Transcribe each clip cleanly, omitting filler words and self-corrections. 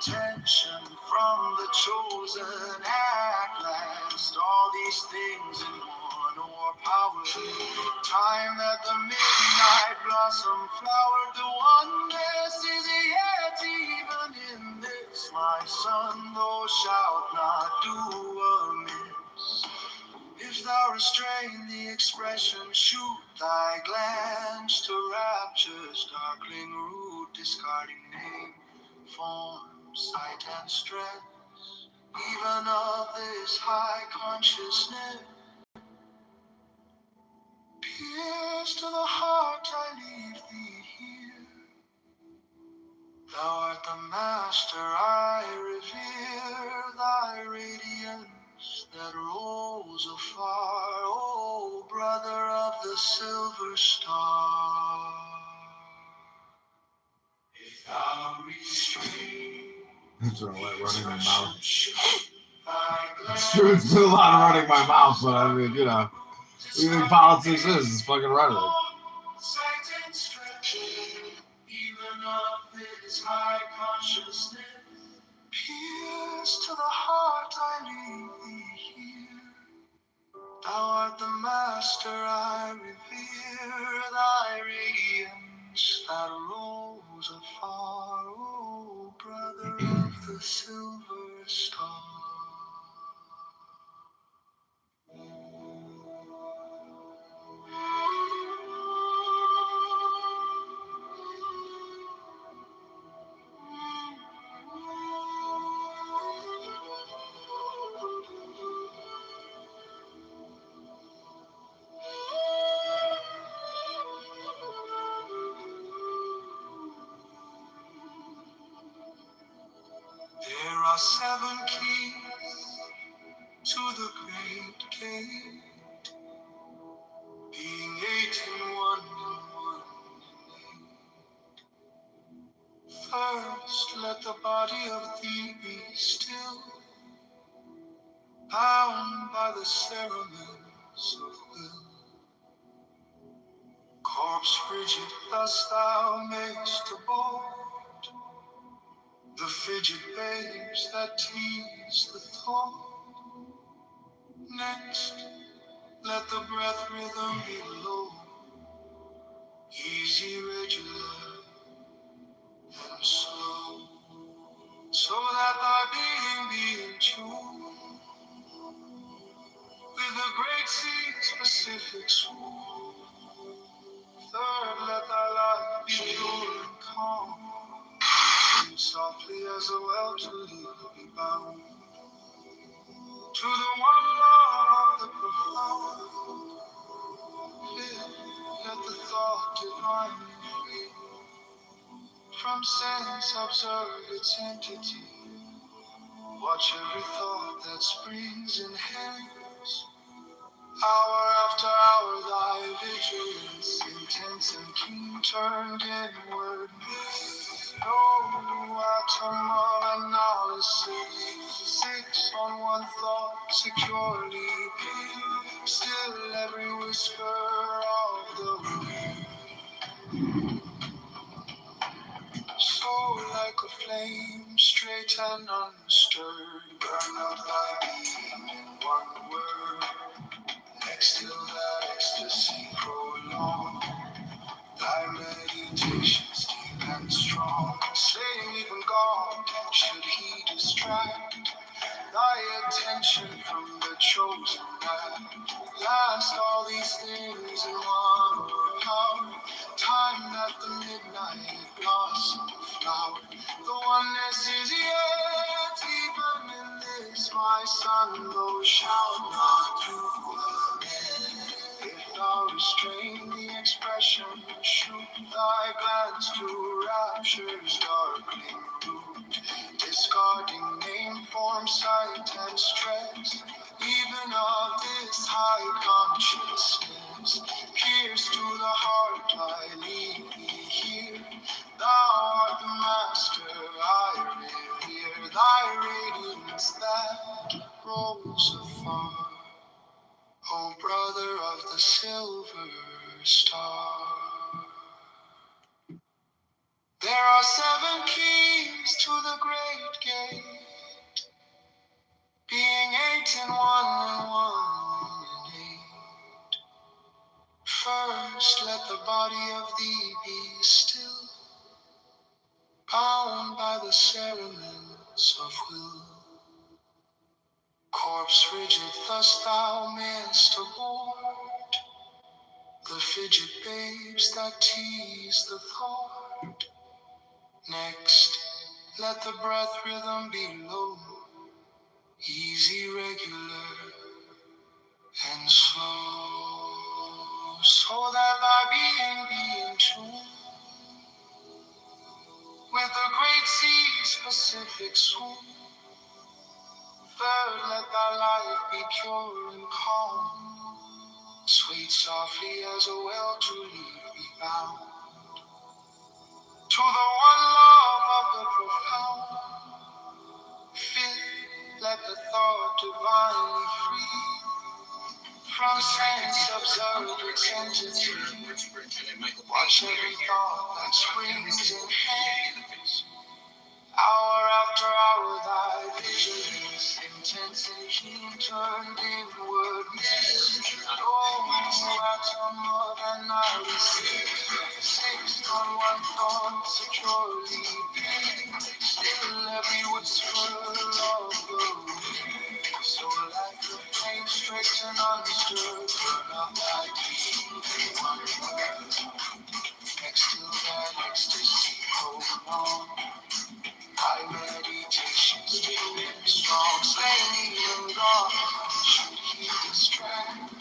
attention from the chosen at last. All these things in one o'erpowered. Time that the midnight blossom flowered. The oneness is yet even in this. My son, thou shalt not do amiss. If thou restrain the expression, shoot thy glance to rapture's darkling root, discarding name, form, sight, and strength, even of this high consciousness. Pierce to the heart, I leave thee here. Thou art the master, I revere thy radiance that rolls afar, oh brother of the silver star. If thou restrain That's what I'm running my mouth. It's true, it's been a lot of running my mouth, but I mean, you know, what do you think politics is? It's fucking rhetoric. Even of this high consciousness, pierce to the heart, I leave thee here. Thou art the master, I revere thy radiance that rose afar, oh brother of the silver star. There are 7 keys to the great gate, being 8 in one and 1 in 8. First, let the body of thee be still, bound by the cerements of will. Corpse rigid, thus thou mayst abort the fidget babes that tease the thought. Next, let the breath rhythm be low, easy, regular, and slow, so that thy being be in tune with the great sea's Pacific swoop. Third, let thy life be pure and calm, sleep softly as a well-to-lead be bound to the one love of the profound. Fifth, let the thought divinely free from sense observe its entity. Watch every thought that springs in hands. Hour after hour thy vigilance, intense and keen, turned inward. No atom of analysis, 6 on one thought securely pinned. Still every whisper of the wind. So like a flame, straight and unstirred, burn out thy being in one word. Next till that ecstasy prolonged, thy meditations deep and strong, slaying even God, should he distract thy attention from the chosen man. Last, all these things in one power, time that the midnight blossom flower. The oneness is yet even in this, my son, thou shalt not do amiss. If thou restrain the expression, shoot thy glance to rapture's darkling root, discarding name, form, sight, and stress, even of this high consciousness. Pierce to the heart, I leave thee here. Thou art the master, I revere thy radiance that rolls afar, O brother of the silver star. There are 7 keys to the great the cerements of will. Corpse rigid, thus thou mayest abort the fidget babes that tease the thought. Next, let the breath rhythm be low, easy, regular, and slow, so that thy being be in tune with the great sea's Pacific swoon. Third, let thy life be pure and calm, sweet softly as a well-to-leaf be bound to the one love of the profound. Fifth, let the thought divinely free from sense observe its entity. Watch every thought that springs in hands. Hour after hour, thy vigilance intense and keen turned inward. No atom more than I receive. Fixed on one thought securely. Still every whisper of the wind. So like the flame straight and unstirred, burn up thy being in one word. Next till that ecstasy prolonged. Thy meditations deep and strong, slain and gone. Should he distract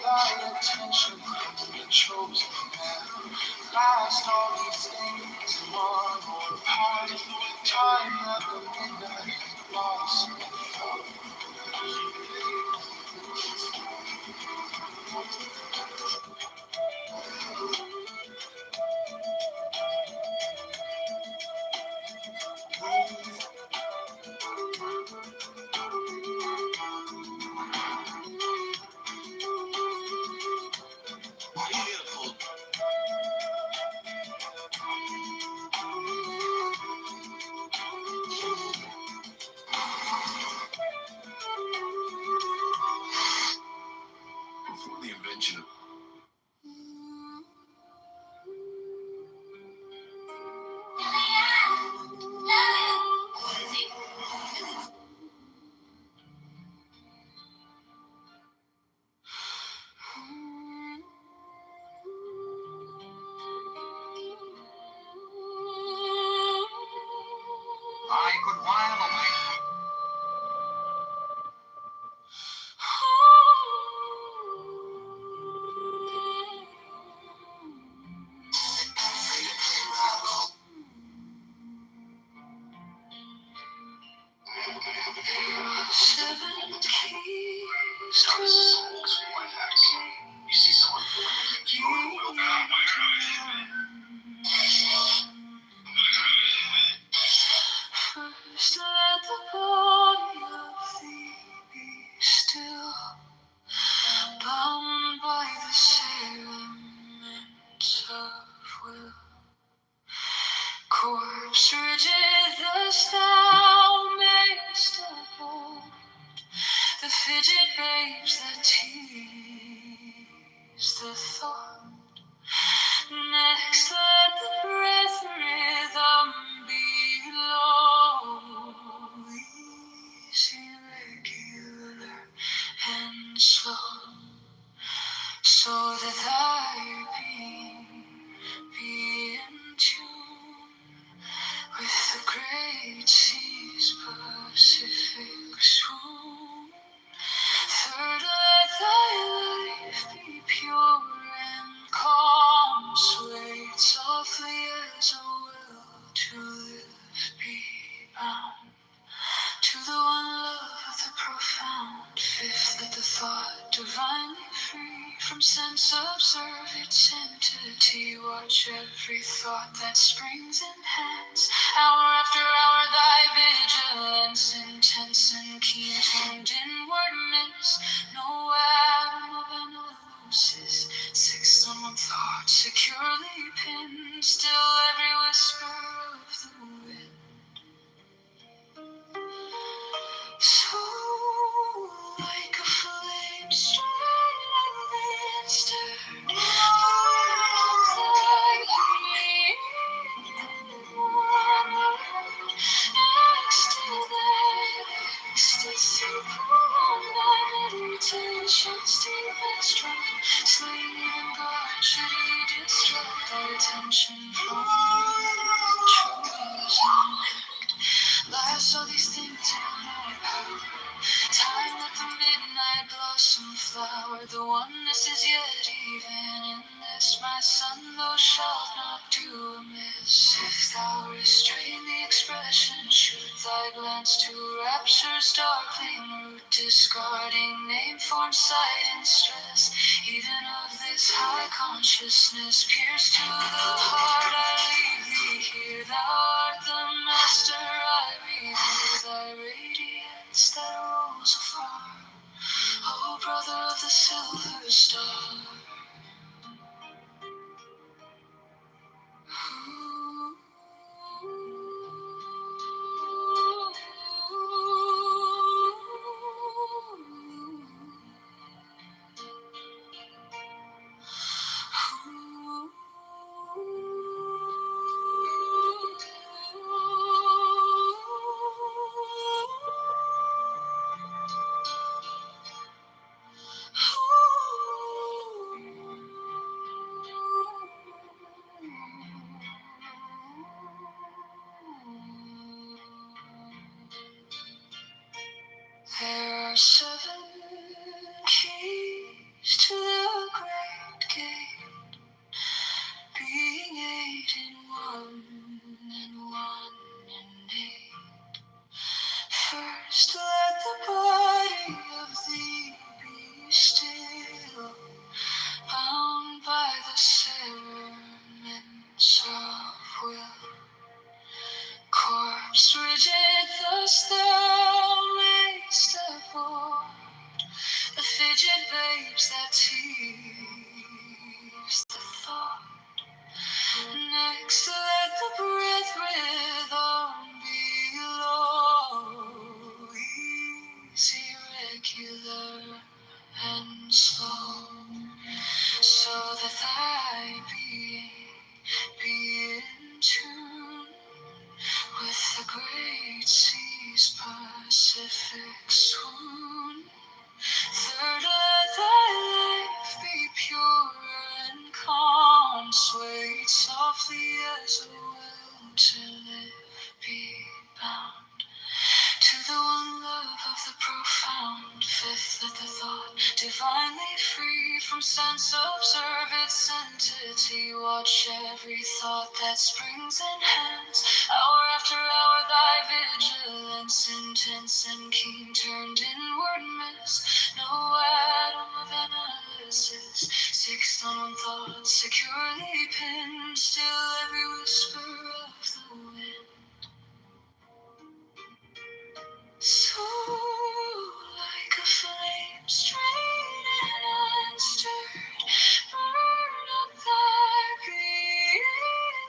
thy attention from the chosen man? Last all these things in one more part. Time at the midnight lost in thought. Before the invention of I could while away. Seven keys to you see someone pulling you will come. First let the body of thee be still, bound by the cerements of will. Corpse rigid, thus thou mayest abort the fidget babes that tease the thought. Next, let the breath rhythm be low, easy, regular, and slow, so that thy being be in tune with the great sea's Pacific swoon. Third, let thy life be pure and calm, swayed softly as a will to live be bound to the one love of the profound. Fifth, let the thought divinely free from sense observe its entity. Watch every thought that springs enhance. Hour after hour, thy vigilance intense and keen toned inwardness. No atom of analysis, sixth on one thought securely pinned. Still every whisper of the wind. So like a flame straight and stirred, burn thy being in one word. The oneness is yet even in this, my son, thou shalt not do amiss. If thou restrain the expression, should thy glance to rapture's darkling root, discarding name, form, sight, and stress, even of this high consciousness, pierce to the heart, I leave thee here. Thou art the master, I reveal thy radiance that rose afar. Oh, brother of the silver star. There are 7 keys to the great gate, being 8 in one and 1 in 8. First let the body of thee be still, bound by the cerements of will. Corpse rigid, thus thou mayst abhor the fidget babes that tease the thought. Next let the breath rhythm be low, easy, regular, and slow, so that thy being be in tune with the great sea's Pacific swoon. Third, let thy life be pure and calm, swayed softly as a will to live be bound to the one love of the profound. Fifth, let the thought divinely free from sense observe its entity. Watch every thought that springs enhance. Hour after hour thy vigilance intense and keen turned inward miss no atom of analysis. Sixth, on one thought securely pinned, still every whisper of the wind. So like a flame straight and unstirred, burn up thy being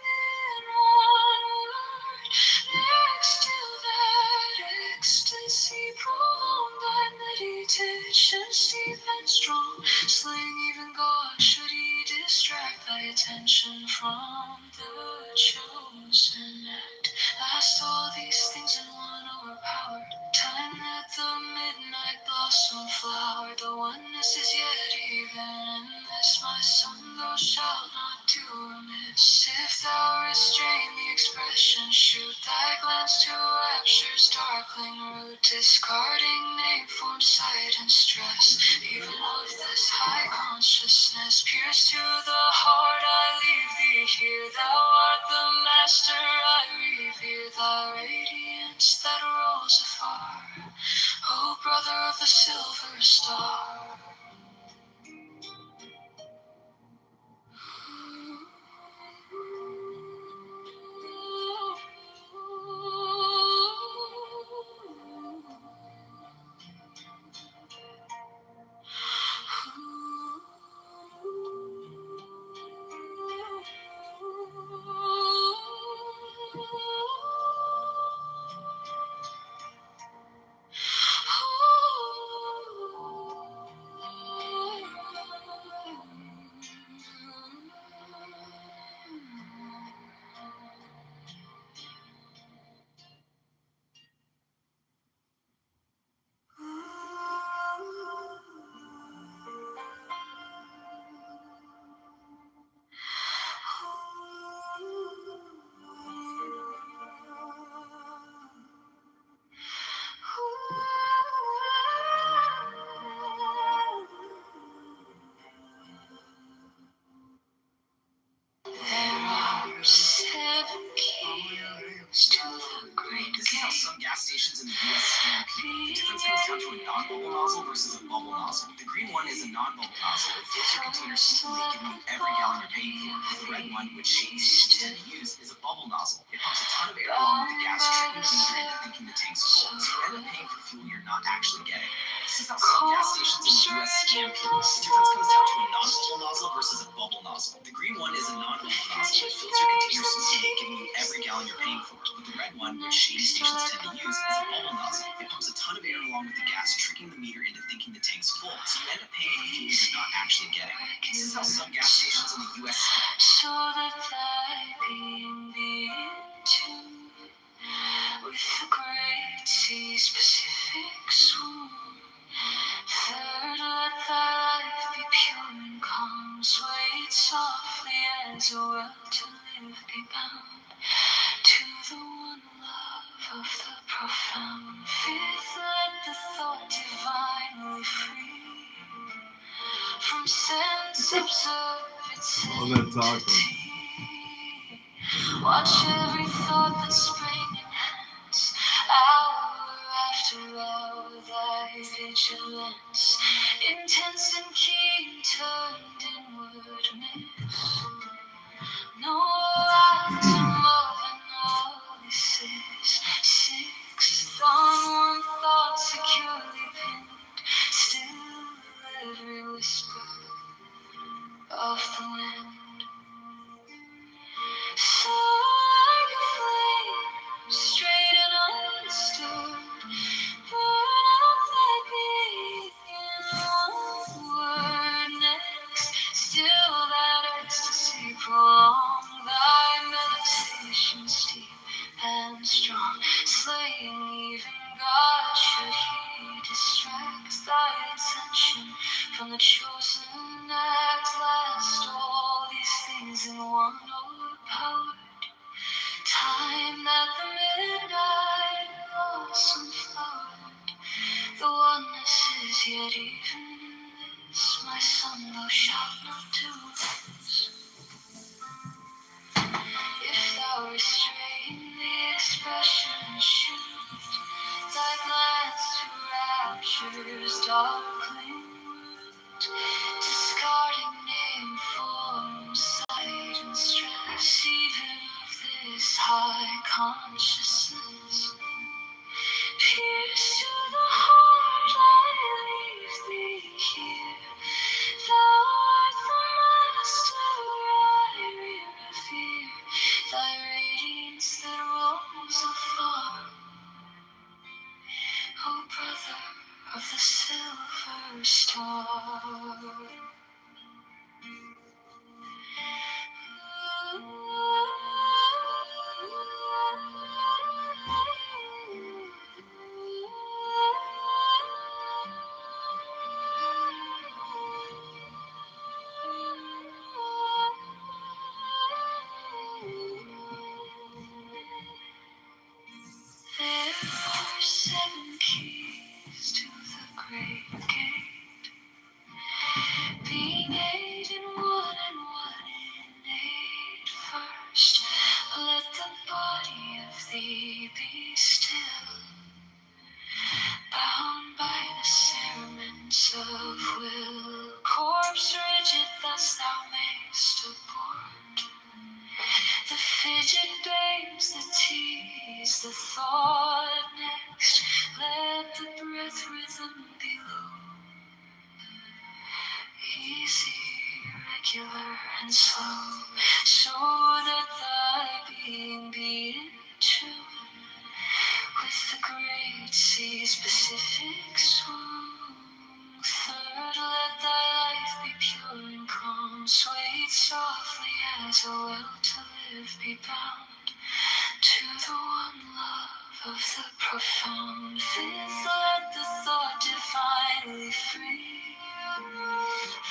in one word. Next till that ecstasy prolong thy meditations deep and strong, slaying even God should he distract thy attention from the chosen act. Last all these things in one overpowered, time that the midnight blossom flowered. The oneness is yet even in this, my son, thou shalt not do amiss. If thou restrain the expression, shoot thy glance to rapture's darkling root, discarding name, form, sight, and stress, even of this high consciousness, pierce to the heart, I leave thee here. Thou art the master, I revere thy radiance that rolls afar. O brother of the silver star. great This is how some gas stations in the U.S. scan people. The difference comes down to a non-bubble nozzle versus a bubble nozzle. The green one is a non-bubble nozzle. It fills your container smoothly, giving you every gallon you're paying for. The red one, which shady stations tend to use, is a bubble nozzle. It pumps a ton of air along with the gas, tricking the meter into thinking the tank's full, so you end up paying for fuel you're not actually getting. This is how some gas stations in the U.S. scan people. The difference comes down to a non-bubble nozzle versus a bubble nozzle. The green one is a non-bubble nozzle. It fills your container smoothly, giving you every gallon you're paying for. But the red one, which shady stations tend to use, is a bubble nozzle. It pumps a ton of air along with the gas, tricking the meter into thinking the tank's full, so you end up paying for fuel you're not actually getting. This is how some gas stations in the U.S. So that thy being be in tune with the great sea's Pacific swoon. Third, let thy life be pure and calm, swayed softly as a well to live be bound to the one love of the profound. Fifth, let the thought divinely free from sense observe its All that talking. watch every thought that spring enhance, hour after hour thy vigilance, intense and keen turned inward mist. No atom of analysis, sixth on one thought securely pinned, still every whisper of the wind. So like a flame, straight and undisturbed, burn out thy being in one word. Next, still that ecstasy prolong, thy meditations deep and strong, slaying even God should he distract thy attention from the chosen act. Last, all these things in one overpowered, time that the midnight blossom flowered. The oneness is yet even in this, my son, thou shalt not do this. If thou restrain the expression, shoot thy glance to rapture's darkling root, discarding name, form, sight, and stress, even of this high consciousness. Pierce to the heart, I leave thee here. Thou art the master I revere, thy radiance that roams afar. O brother of the silver star. There are seven keys to the great gate, being eight in one and one in eight. First, let the body of thee be still, bound by the cerements of will. Corpse rigid, thus thou mayst abort the fidget babes, the tease, the thought. Next, let the breath rhythm be low, easy, regular, and slow, so that thy being be in tune with the great sea's Pacific swoon. Third, let thy life be pure and calm, swayed softly as a will to live be bound to the one love of the profound. Fifth, let the thought divinely free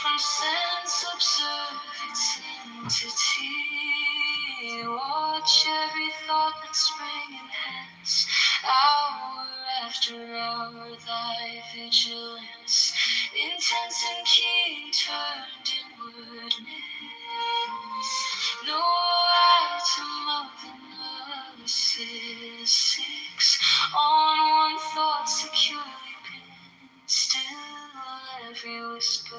from sense observe its entity. Watch every thought that sprang in hence, hour after hour thy vigilance, intense and keen turned inward miss. No atom of analysis, six, on one thought securely pinned, still every whisper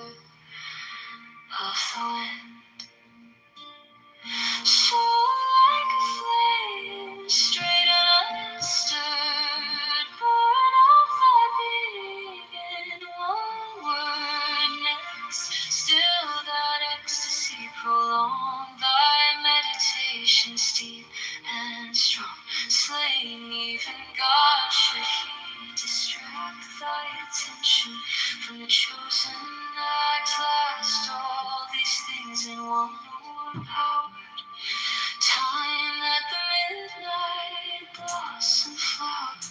of the wind. So like a flame, straight and unstirred, burn up thy being in one word. Next, still that ecstasy prolong, thy meditations deep and strong. Slaying even God, should he distract thy attention from the chosen act. Last, all these things in one overpowered. Time that the midnight blossom flowered.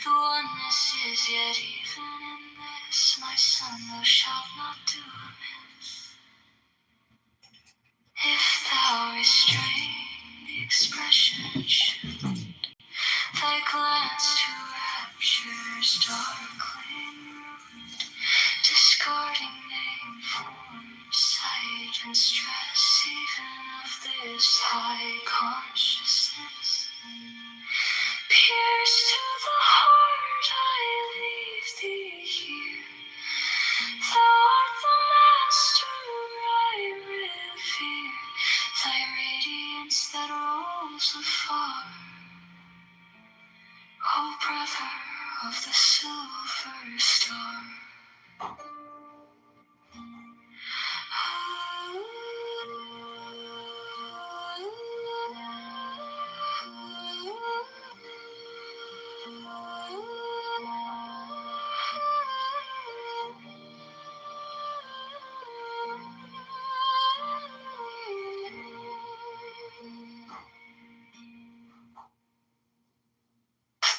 The oneness is yet even in this, my son, thou shalt not do amiss. If thou restrain the expression, should thy glance to rapture's darkling root, discarding name, form, sight, and stress, even of this high consciousness. Pierce to the heart, I leave thee here. Thou art the master I revere, thy radiance that rolls afar. O brother of the silver star.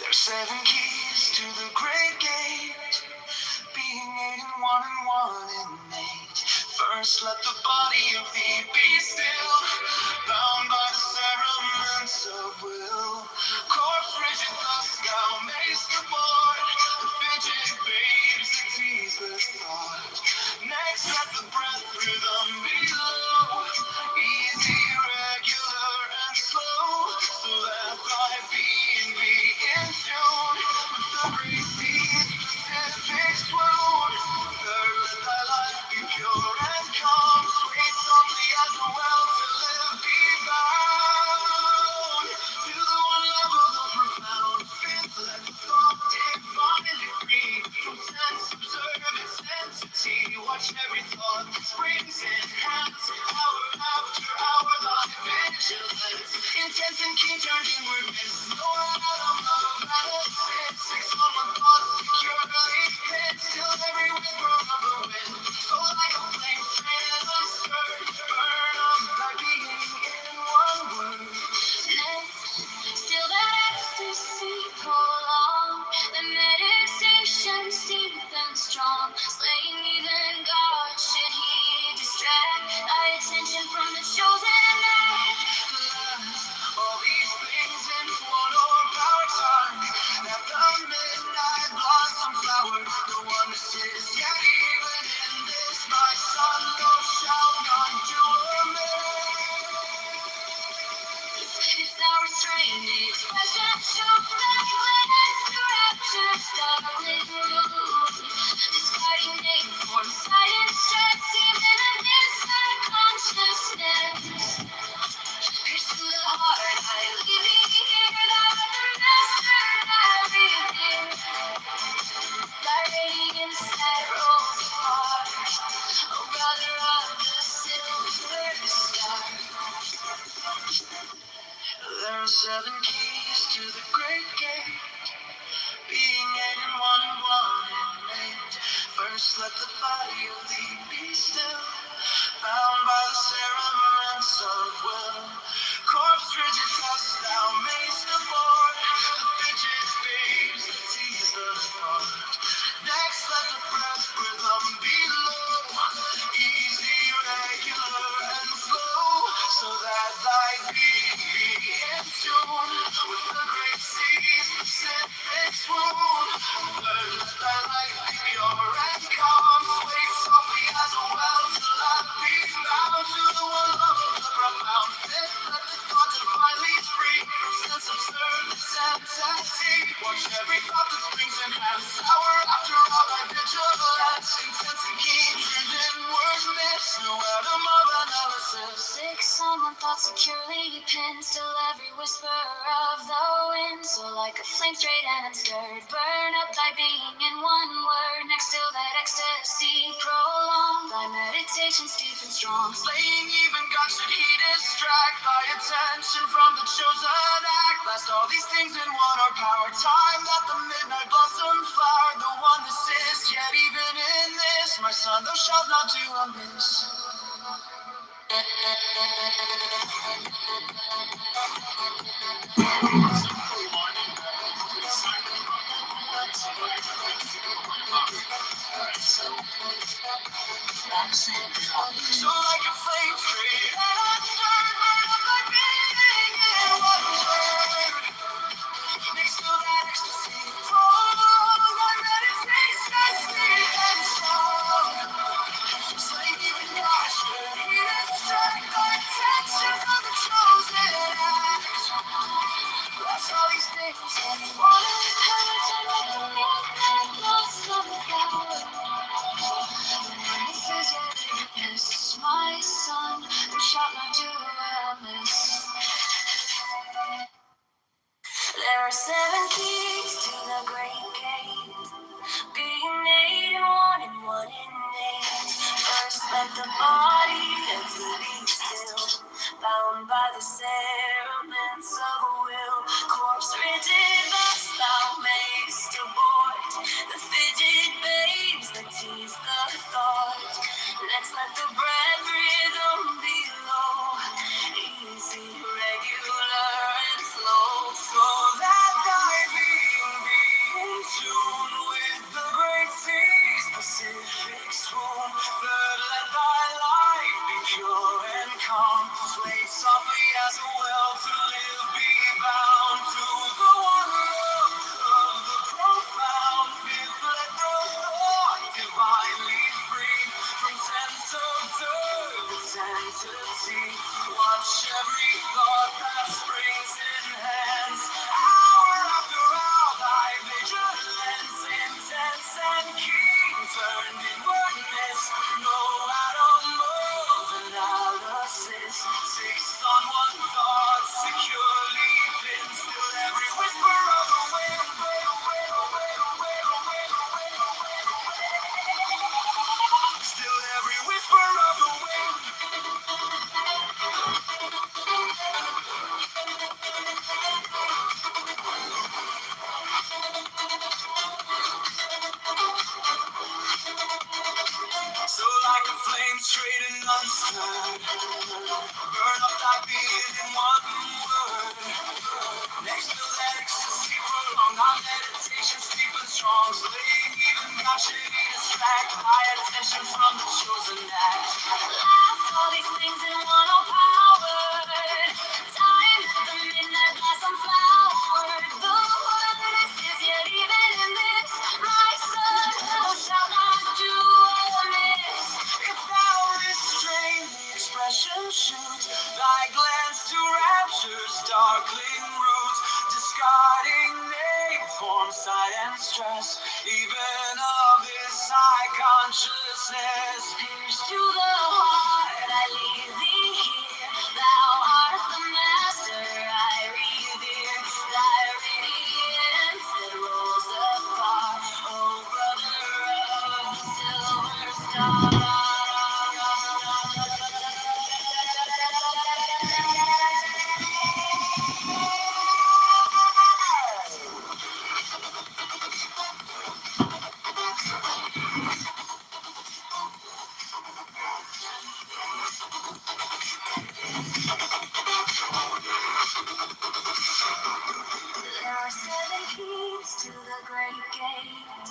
There's 7 keys to the great gate, being 8 and 1 in 8. First, let the body of thee be still, bound by the cerements of will. Core frigid, thus thou mayst abort the fidget babes that tease the thought. Next, let the breath rhythm be low, easy, regular, and slow, so that thy being be in tune with the great sea's specific swoon. Third, let thy life be pure and calm, sway softly as a well to live be bound to the one love of the profound. thought the strings and hands sour after all my vigilance. Intense and keen, turned inward, miss no atom of analysis. Fix someone thought securely pinned, still every whisper of the wind. So like a flame straight and unstirred, burn up thy being in one word. Next till that ecstasy prolonged, thy meditation steep and strong. Slaying even God should he distract thy attention from the chosen act. Blast all these things in one our power. Time that the midnight blossom flowered. The one this is, yet even in this, my son, thou shalt not do amiss. So like a flame straight and unstirred, burn up thy being in one word. Next to that ecstasy, prolong thy meditation, sweet and strong. Slay even God, should he distract thy attention from the chosen act. Bless all these things and one Every time that the midnight blossom flower, this is your weakness, my son, thou shalt not do amiss. There are 7 keys to the great gate, being 8 in one and 1 in 8. First let the body of thee be still, bound by the cerements of a will. Corpse rigid thus thou mayst abort the fidget babes that tease the thought. Next let the breath rhythm be low, easy, regular, and slow. so that thy being be in tune with the great sea's Pacific swoon. Third, let thy life be pure and calm. Sway softly as a well to live, be bound to the one love of the profound. Fifth, let the thought divinely free from sense observe its entity. Watch every thought that springs enhance. Hour after hour, thy vigilance intense and keen, turned inwardness, no atom of analysis. Fixed on one thought, securely pinned, still every whisper of the wind. Still every whisper of the wind. So like a flame straight and unstirred, burn up thy being in one word. Next to that ecstasy, prolong our meditation, steep and strong. Slaying even God should he distract thy attention from the chosen act. Last all these things in one, oh power. Time at the midnight blossom flowered. The one this is, yet even in this, my son, thou shalt not do amiss. If thou restrain the expression shoot, thy glance to rapture's darkling root, discarding name, form, sight, and stress, even of this high consciousness. Pierce to the heart, I leave thee here. Thou art the master, I revere. Thy radiance that rolls afar, oh brother of the silver star. There are 7 keys to the great gate,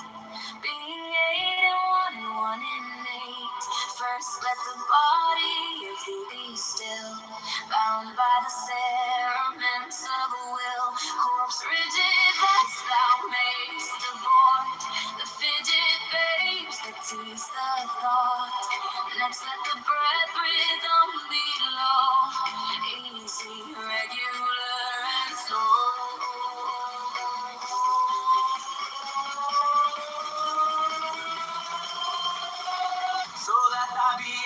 being 8 in one and 1 in 8. First let the body of thee be still, bound by the cerements of a will. Corpse rigid thus thou mayst abort the fidget babes that tease the thought. Next let the breath rhythm be low, easy, regular, and slow.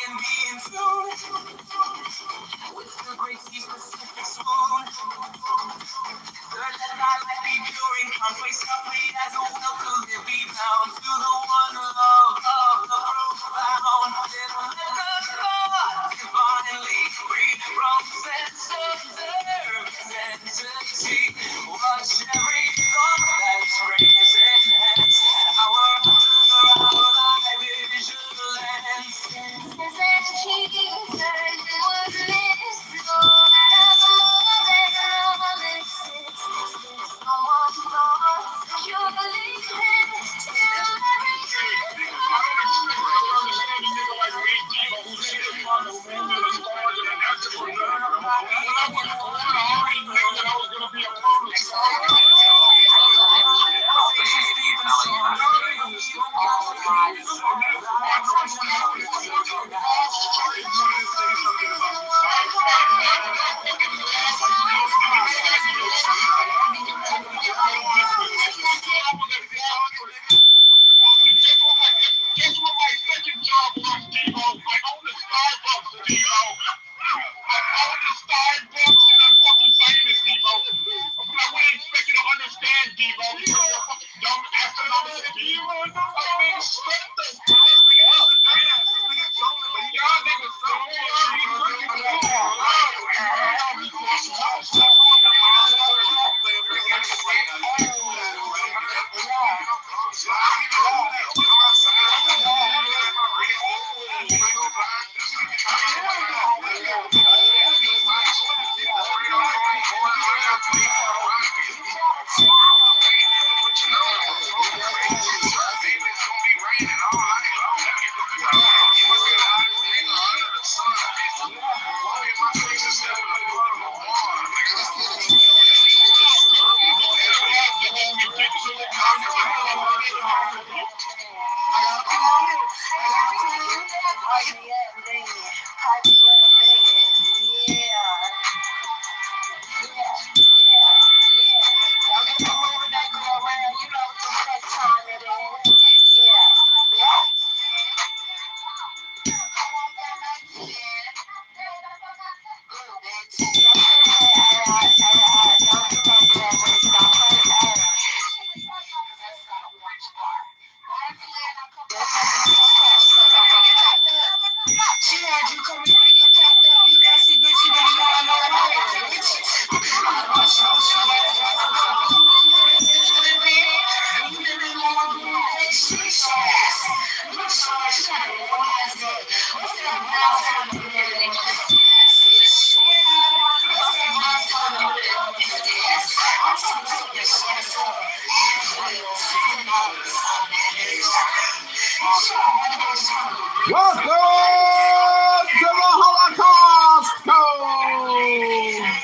and be in tune with the great sea Pacific swoon. Let thy life be pure and come softly as a will to live be bound to the one love of the profound. Let the thought divinely free from sense observe entity. Watch every thought that springs enhance our vigilance. Senses and keys turn towards this Lord of more than knowledge. Someone thought you believe in still Guess what my second job was, Debo? I own a Starbucks, Debo. I own a Starbucks and I'm fucking famous, Debo. But I wasn't expecting to understand, Debo. You're a fucking dumb astronomical Debo. I mean, shut the fuck up. Y'all niggas so Welcome to the Holocaust Code!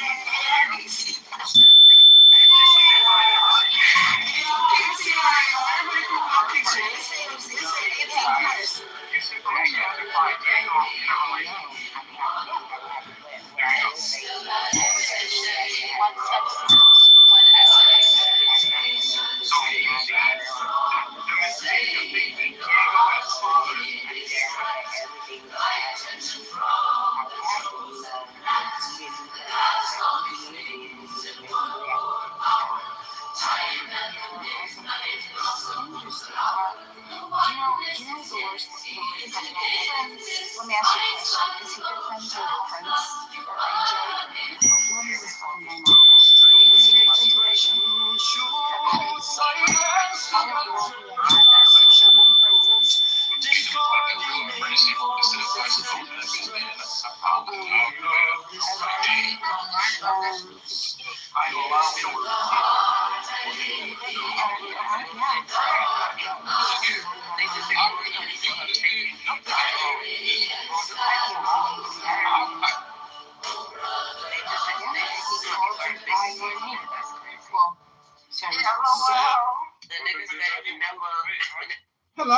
Hello?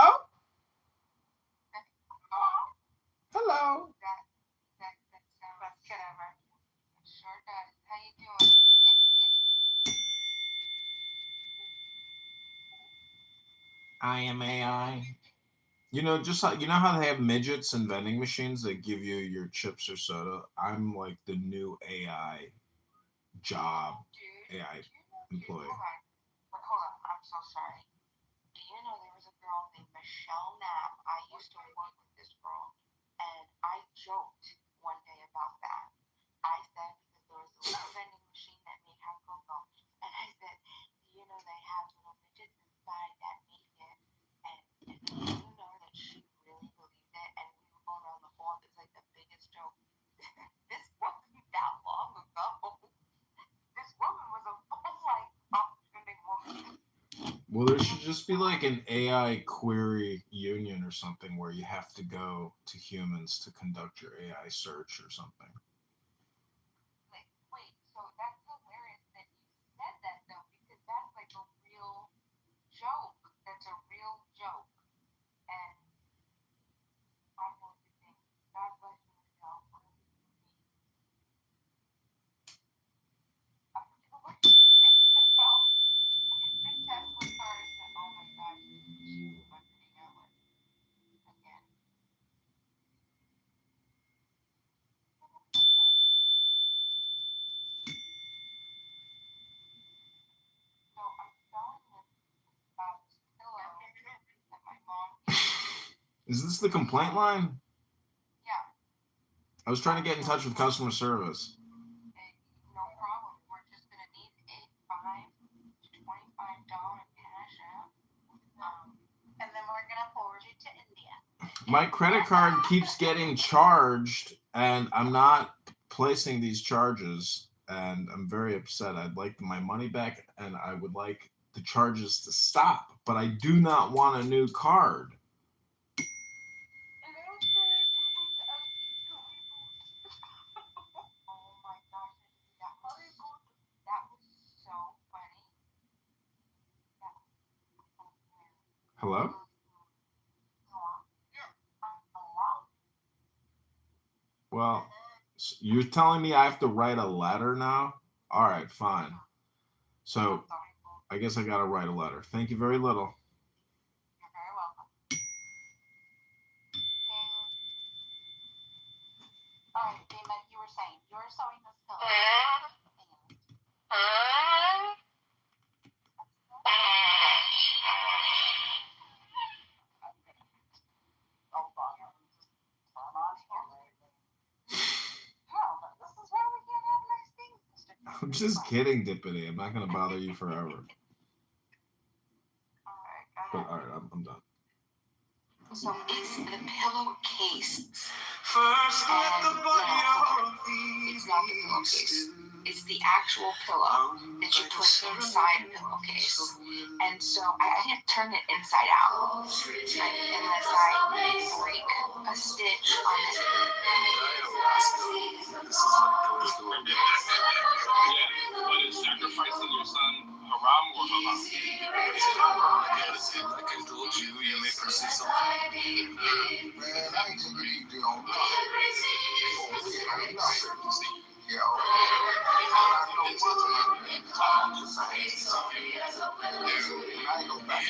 Hello? I am AI. You know, just how, you know how they have midgets and vending machines that give you your chips or soda. I'm like the new AI job, Dude, AI dude, employee. hold on. I'm so sorry. Do you know there was a girl named Michelle Knapp? I used to work with this girl, and I joked one day about that. I said, because there was a little vending machine that made hot cocoa, and I said, do you know they have little midgets inside that make it? And do you know that she really believed it? And we were going around the hall. It's like the biggest joke. This wasn't that long ago. This woman was a full like functioning woman. Well, there should just be like an AI query union or something where you have to go to humans to conduct your AI search or something. Like, wait, so that's hilarious that you said that though, because that's like a real joke. That's a real joke. And I know you think, God bless you, Michelle. What are you doing? What do you think about the Tesla cars? Oh my gosh, she was about to hang out with again. So I'm selling this pillow that my mom gave me. Is this the complaint line? Yeah, I was trying to get in touch with customer service. no problem. We're just gonna need a $5 to $25 cash app. And then we're gonna forward it to India. My credit card keeps getting charged, and I'm not placing these charges, and I'm very upset. I'd like my money back, and I would like the charges to stop, but I do not want a new card. Oh my gosh, that was that was so funny. That was so weird. Hello? Hello? Hello? Well, you're telling me I have to write a letter now? All right, fine. So I guess I gotta write a letter. Thank you very little. You're very welcome. Ding. All right, Dana, you were saying you were sewing this pillow. This is why we can't have nice things, Mr. I'm just kidding, Dippity. I'm not gonna bother you forever. But all right, I'm done. So it's the pillowcase. First, let the body of It's not the pillowcase. It's the actual pillow that you put inside a pillowcase. And so I can't turn it inside out unless I break a stitch on it. This is like the story. Yeah, but is sacrificing your son haram or halal? Like I told you, you may pursue something. Man, I ain't gonna leave you on that. Yeah, I know back.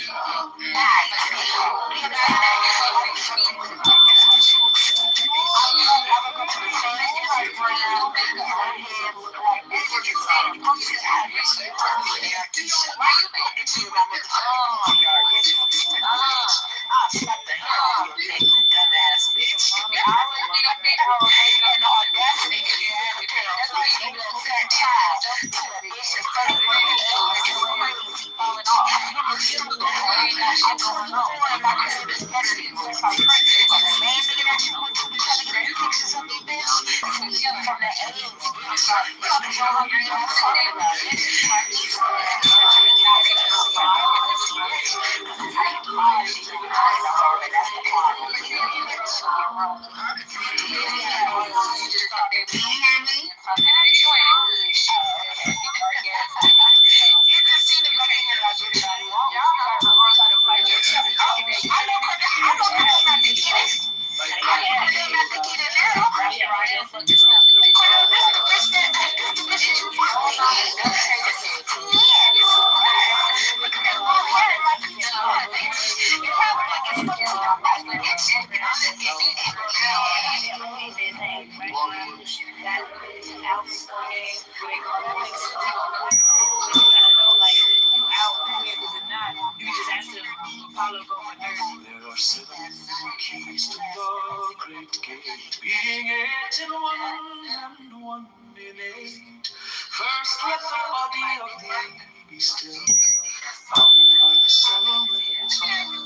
gate, being 8 in 1 and 1 in 8. First let the body of thee be still, bound by the settlements of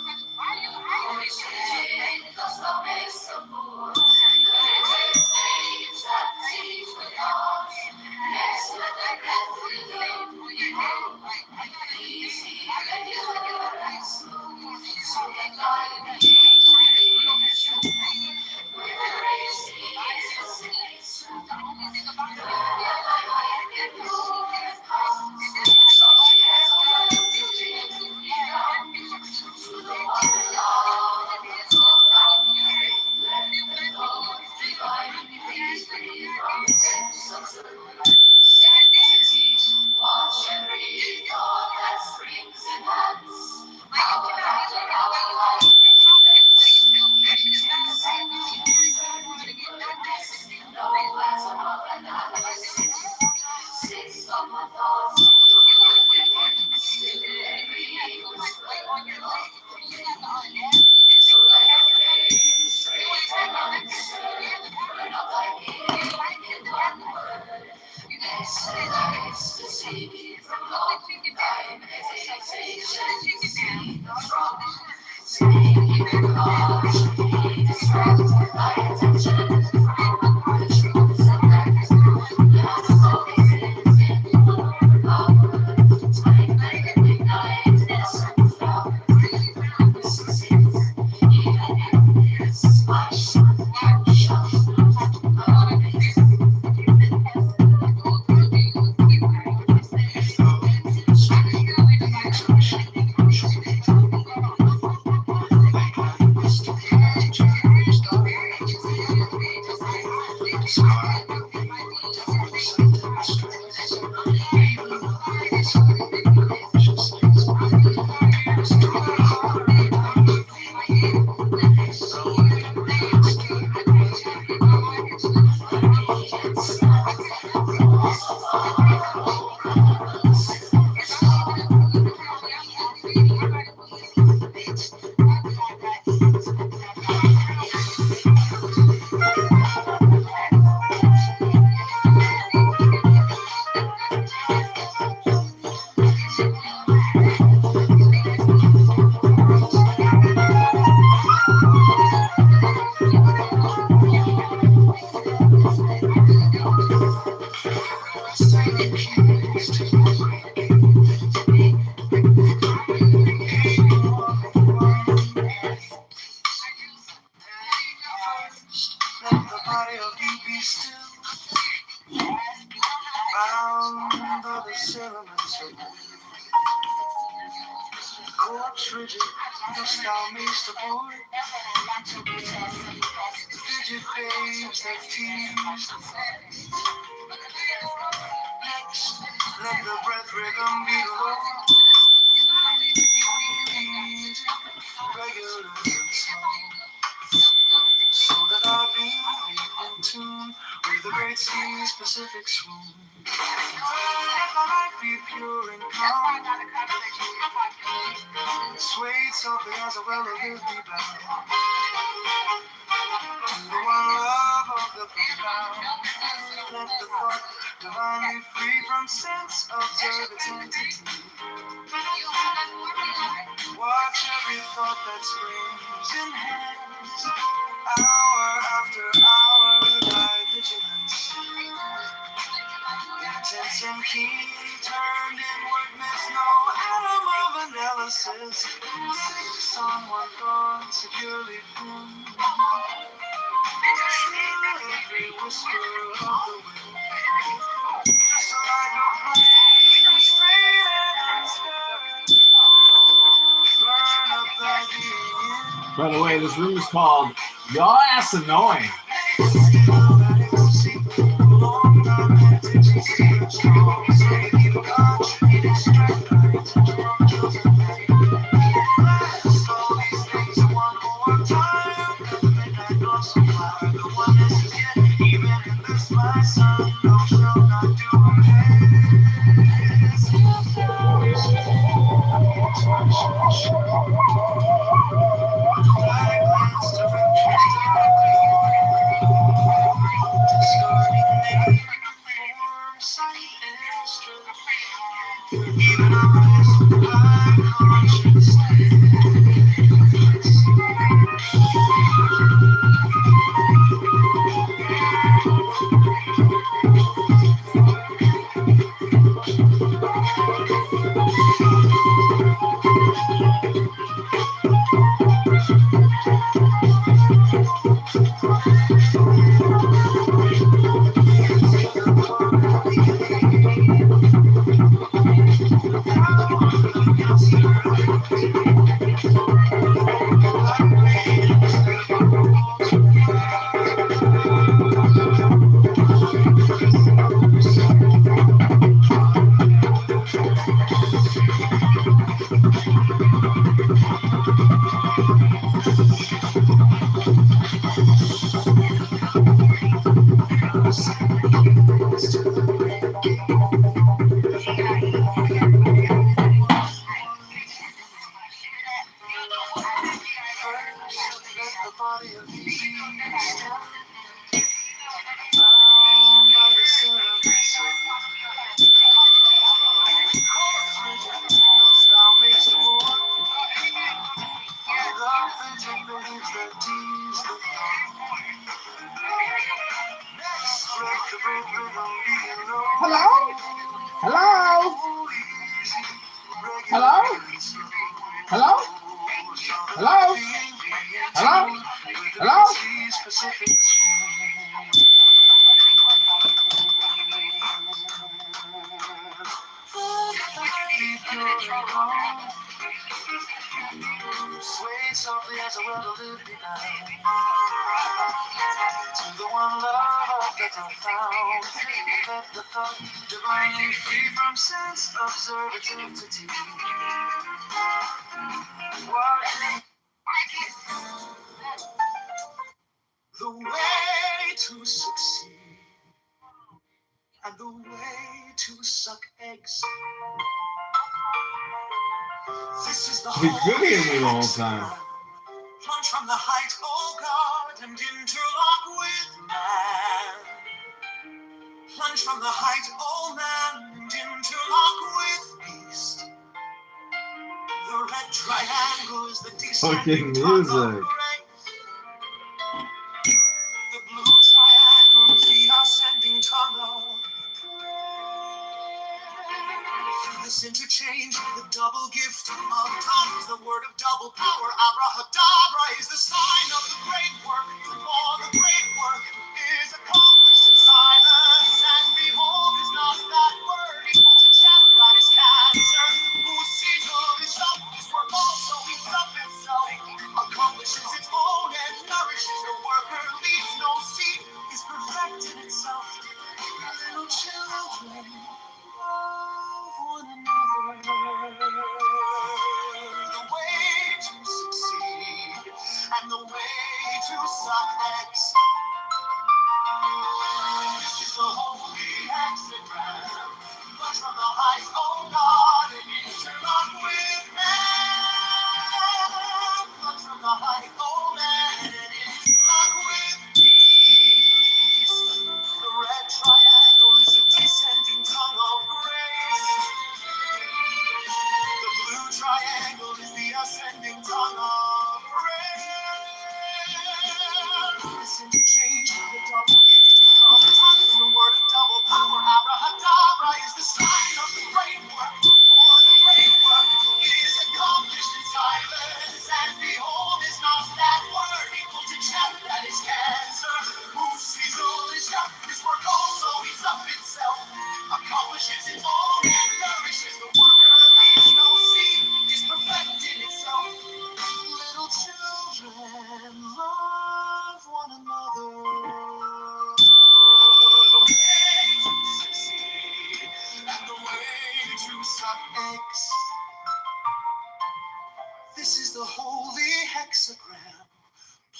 Pacific swoon. Let my life be pure and calm. Swayed softly as a well of his be bound. To the one love of the profound. Let the thought divinely free from sense observe its entity. Watch every thought that springs in hands. Hour after hour by vigilance. Intense and keen, turned inward, miss no atom of analysis. 6 on one thought, securely pinned. Still every whisper of the wind. So like a flame, straight and stirred. Burn up the being. By the way, this room is called Y'all Ass Annoying. Hello? Hello? Hello? Hello? Hello? Hello? Hello? Sway softly as a well to live behind. To the one love that I found. Let the thought divinely free from sense, observe its entity. Watching the way to succeed and the way to suck eggs. This is the He could hear me the whole holy time. plunge from the height, oh God, and interlock with man. Plunge from the height, oh man, and interlock with beast. The red triangle is the Fucking descending tongue of music. grace. The blue triangle is the ascending tongue of praise. This interchange, the double gift of tongues, the word of double power, abrahadabra, is the sign of the great work. For the great work is accomplished in silence, and behold, is not that word equal to Gemini's cancer, whose sigil is up, this work also eats up itself, accomplishes its own and nourishes the worker, leaves no seed, is perfect in itself. Little children, love one another. The way to succeed and the way to suck eggs. This is the holy hexagram. Flush from the heights, oh God, and interlock with man. Flush from the height, oh man, and interlock with peace. The red triangle is a descending tongue of grace. The blue triangle is the ascending tongue of prayer. Listen to change the double gift of tongues, the word of double power, abrahadabra, is the sign of the great work. For the great work is accomplished in silence, and behold, is not that word equal to death, that is cancer, whose sigil is up, this work also eats up itself, accomplishes its own and nourishes the worker, leaves no seed, is perfect in itself. Little children, love one another. The way to succeed and the way to suck eggs. This is the holy hexagram.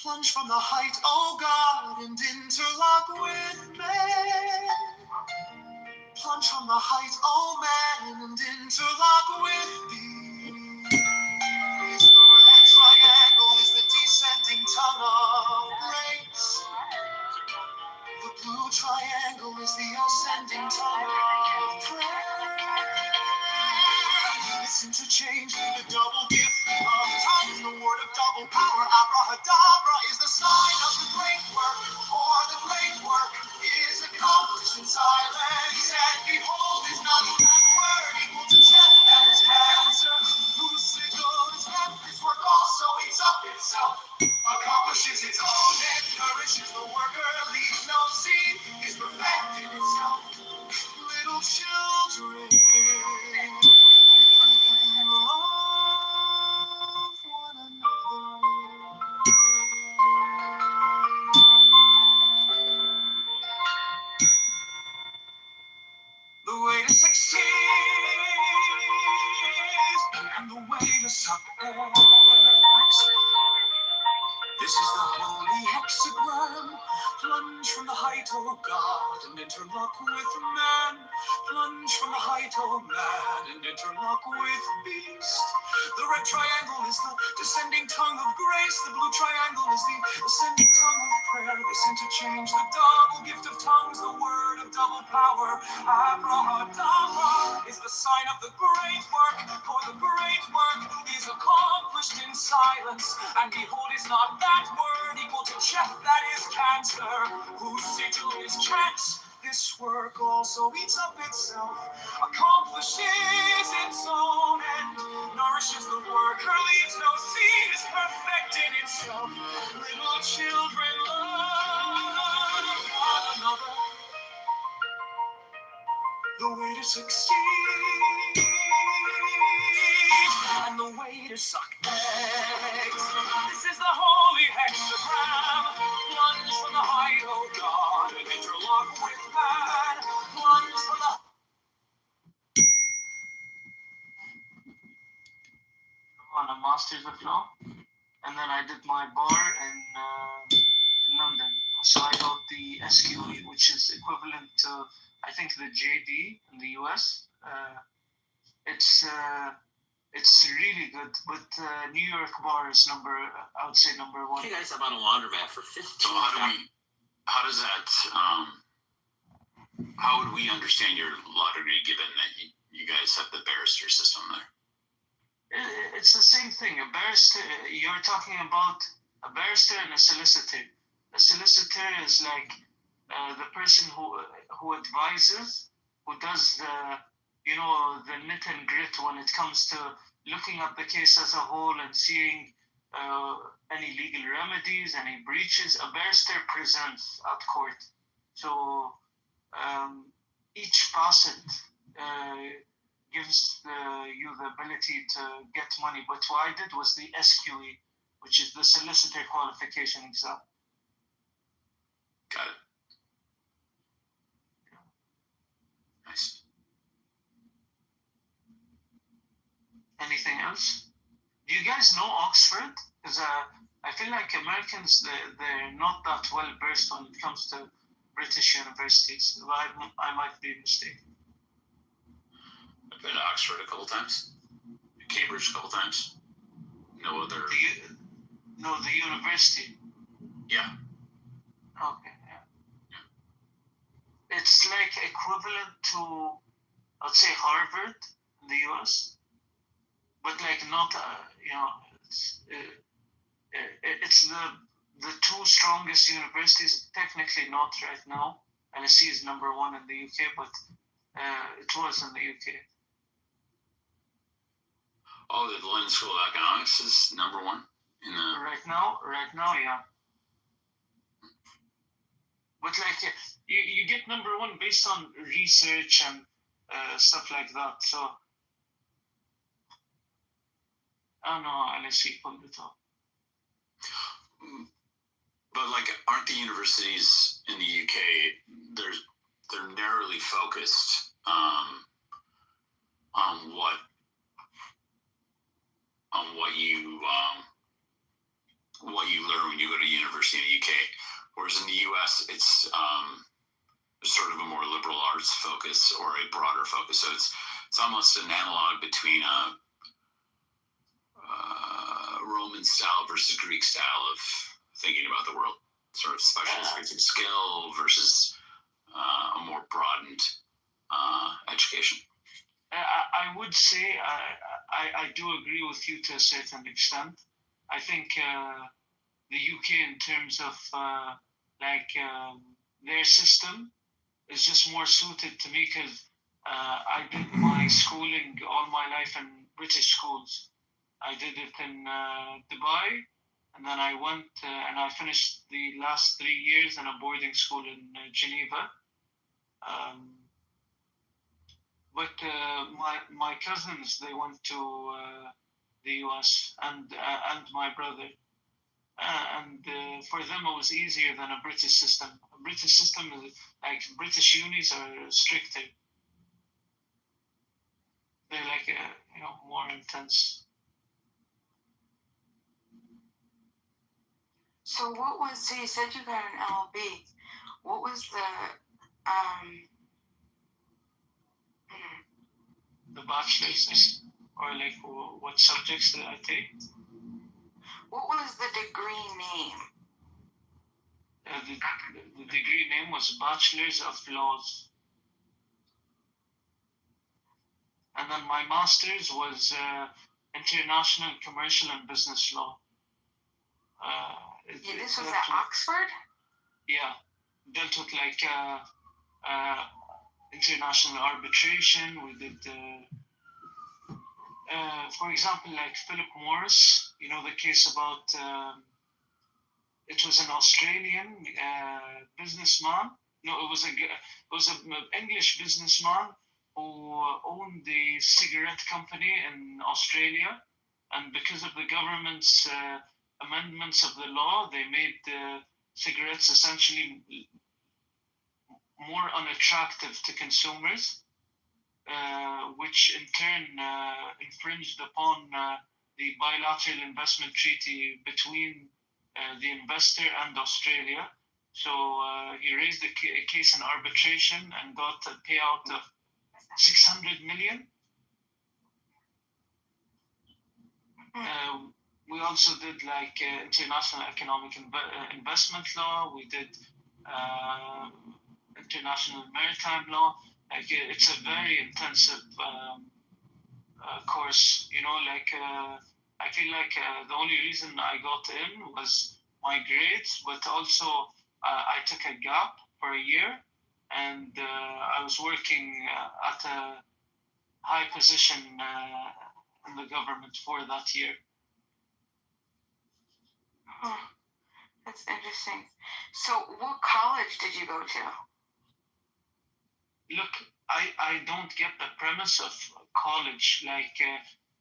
Plunge from the height, oh God, and interlock with man. Plunge from the height, oh man, and interlock with thee. The red triangle is the descending tongue of grace. The blue triangle is the ascending tongue of prayer. This interchange, the double gift of tongues, the word of double power, abrahadabra, is the sign of the great work. For the great work is accomplished in silence, and behold, is not that word equal to death, that is cancer, whose sigil is death, this work also eats up itself, accomplishes its own and nourishes the worker, leaves no seed, is perfected itself. Little children, suck eggs. This is the holy hexagram. Plunge from the height, O God, and interlock with man. Plunge from the height, O man, and interlock with beast. The red triangle is the descending tongue of grace. The blue triangle is the ascending tongue of prayer. This interchange, the double gift of tongues, the word of double power. Abrahadabra is the sign of the great work, for the great work is accomplished in silence. And behold, is not that word equal to Cheth, that is cancer, whose sigil is chance? This work also eats up itself, accomplishes its own end, nourishes the worker, leaves no seed, is perfect in itself. Little children love one another. The way to succeed and the way to suck eggs. This is the holy hexagram. Plunge from the height, O God, and interlock with man. Plunge from the on a master's of law, and then I did my bar in London. So I got the SQE, which is equivalent to, I think, the JD in the US. It's really good, but New York bar is I would say number one. You guys have on a laundromat for 15 So how does that, how would we understand your law degree given that you guys have the barrister system there? It's the same thing. A barrister, you're talking about a barrister and a solicitor. A solicitor is like the person who advises, who does the nit and grit when it comes to looking at the case as a whole and seeing any legal remedies, any breaches. A barrister presents at court. So each facet gives you the ability to get money. But what I did was the SQE, which is the solicitor qualification exam. Got it. Nice. Anything else? Do you guys know Oxford? Because I feel like Americans, they're not that well versed when it comes to British universities. I might be mistaken. I've been to Oxford a couple times, Cambridge a couple times. No other. The university. Yeah. Okay. Yeah. It's like equivalent to, I'd say, Harvard in the US, but like not. It's the two strongest universities. Technically not right now. LSE is number one in the UK, but it was in the UK. Oh, the London School of Economics is number one in the. Right now, yeah. But like you get number one based on research and stuff like that. So I don't know, LSE pulled it off. But like, aren't the universities in the UK? They're narrowly focused on what you learn when you go to university in the UK, whereas in the US it's sort of a more liberal arts focus or a broader focus. So it's almost an analog between a Roman style versus Greek style of thinking about the world, sort of specializing skill versus a more broadened education. I would say I do agree with you to a certain extent. I think the UK, in terms of their system, is just more suited to me because I did my schooling all my life in British schools. I did it in Dubai, and then I went and I finished the last 3 years in a boarding school in Geneva. But my cousins, they went to the US, and my brother, and for them it was easier than a British system. A British system is like British unis are stricter. They're like more intense. So what was, so you said you got an LLB. What was the bachelor's in, or like what subjects did I take? what was the degree name? The degree name was Bachelor's of Laws. And then my master's was International Commercial and Business Law. This was at Oxford? Yeah, dealt with like international arbitration. We did, for example, like Philip Morris. You know the case about it was an Australian businessman. No, it was an English businessman who owned the cigarette company in Australia, and because of the government's amendments of the law, they made cigarettes essentially more unattractive to consumers, which in turn infringed upon the bilateral investment treaty between the investor and Australia. So he raised a case in arbitration and got a payout of 600 million. We also did like international economic investment law. We did international maritime law. Like it's a very intensive course. You know, like I feel like the only reason I got in was my grades, but also I took a gap for a year, and I was working at a high position in the government for that year. Oh, that's interesting. So what college did you go to? Look, I don't get the premise of college. Like,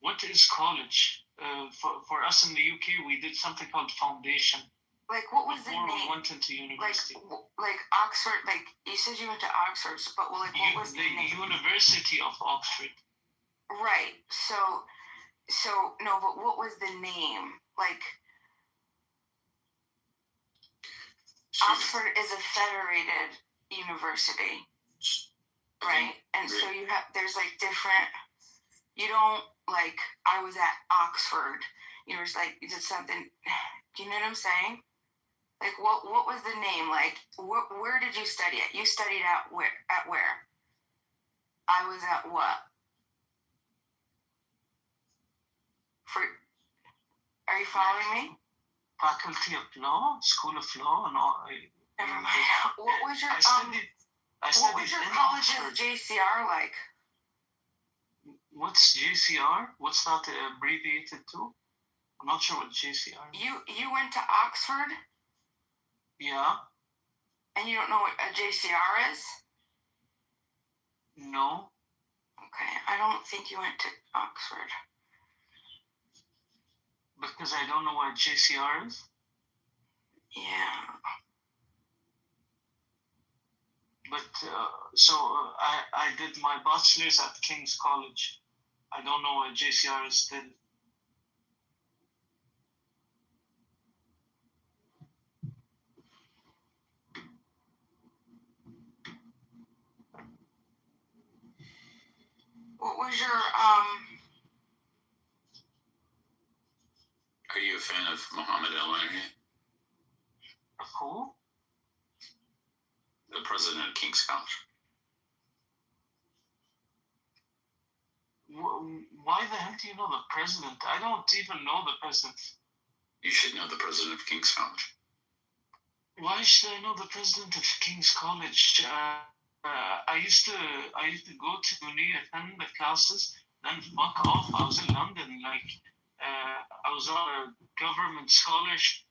what is college? For us in the UK, we did something called foundation. Like, what was the name? We went into university. Like Oxford. Like you said, you went to Oxford, but like what was the name? University of Oxford. Right. So no, but what was the name? Like, Oxford is a federated university, right? And so there's like different. You don't like. I was at Oxford. You know, it's like you did something. Do you know what I'm saying? Like, what was the name? Like, where did you study at? You studied at where? At where? I was at what? Are you following me? Faculty of Law, School of Law, and all. Never mind. What was your what was your college's JCR like? What's JCR? What's that abbreviated to? I'm not sure what JCR is. You went to Oxford? Yeah. And you don't know what a JCR is? No. Okay, I don't think you went to Oxford. Because I don't know what JCR is? Yeah. But, I did my bachelor's at King's College. I don't know what JCR is still. What was your Are you a fan of Muhammad El-Erni? Of who? The president of King's College. Why the hell do you know the president? I don't even know the president. You should know the president of King's College. Why should I know the president of King's College? I used to go to uni, attend the classes, then fuck off. I was in London, like I was on a government scholarship.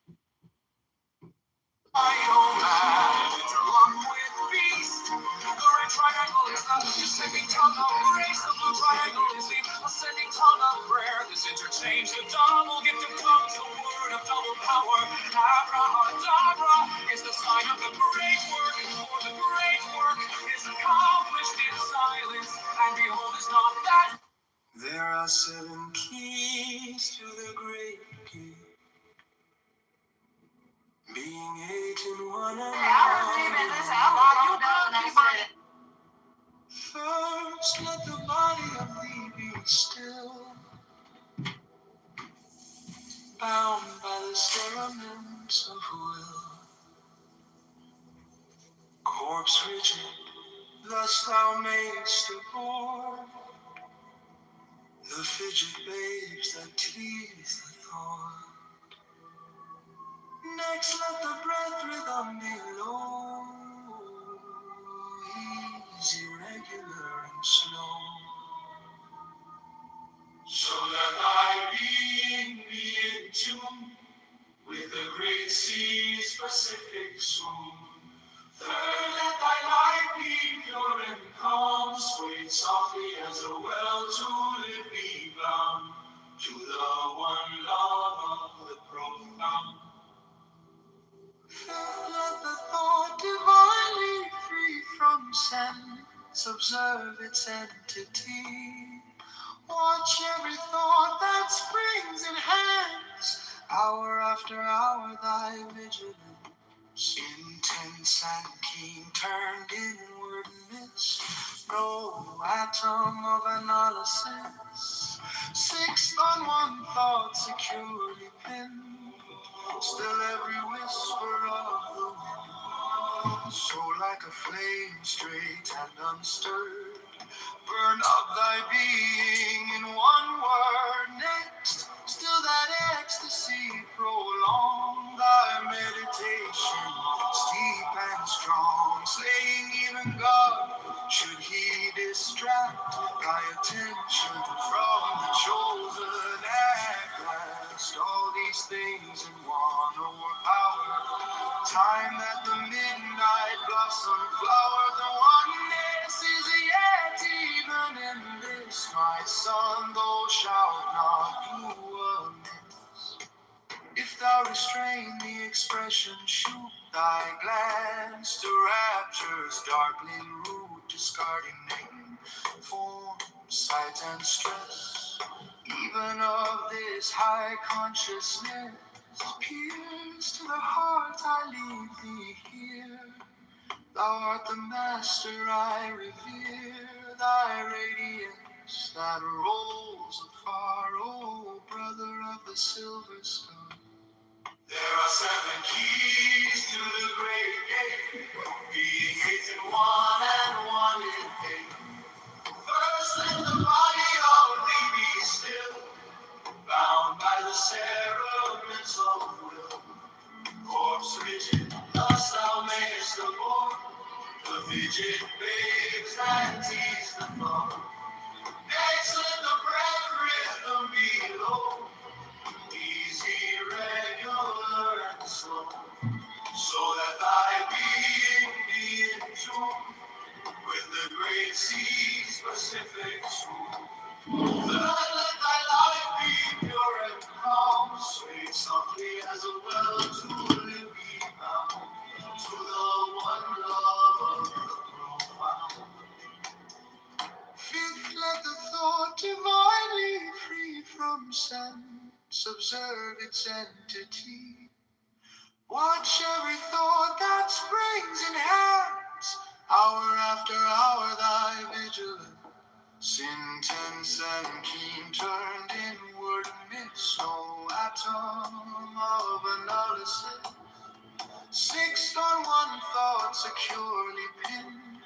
triangle is the descending tongue of grace. The blue triangle is the ascending tongue of prayer. This interchange, the double gift of tongues, the word of double power. Abrahadabra is the sign of the great work, for the great work is accomplished in silence. And behold, is not that there are 7 keys to the great gate. being hating one I wasn't even another. listening. I locked you down when I said it. First, let the body of thee be still, bound by the cerements of will. Corpse rigid, thus thou mayst abhor the fidget babes that tease the thorn. Next, let the breath rhythm be low, easy, regular, and slow, so that thy being be in tune with the great sea's Pacific swoon. Third, let thy life be pure and calm, swayed softly as a well to live be bound to the one love of the profound. Fifth, let the thought divinely free from sense observe its entity. Watch every thought that springs in hands, hour after hour thy vigilance. Intense and keen, turned inward miss, no atom of analysis. Sixth on one thought securely pinned, still every whisper of the wind. So like a flame straight and unstirred, burn up thy being in one word. Next, still that ecstasy prolong thy meditation, steep and strong, slaying even God, should he distract thy attention from the chosen at last. All these things in one overpower, time that the midnight blossom flower, the oneness is yet even in this, my son, thou shalt not do amiss. If thou restrain the expression, shoot thy glance to rapture's darkling root, discarding name, form, sight, and stress, even of this high consciousness. Pierce to the heart, I leave thee here. Thou art the master I revere, thy radiance that rolls afar, O brother of the silver star. There are seven keys to the great gate, being eight in one and one in eight. First, let the body of thee be still, bound by the cerements of will. Corpse rigid, thus thou mayst abhor the fidget babes that tease the thought. Next, let the breath rhythm be low, easy, regular, and slow, so that thy being be in tune with the great sea's Pacific swoon. Third, let thy life be pure and calm, swayed softly as a well to live be bound to the one love of the profound. Fifth, let the thought divinely free from sense observe its entity. Watch every thought that springs in hands, hour after hour thy vigilance. Intense and keen, turned inward amidst no atom of analysis. Sixth on one thought securely pinned,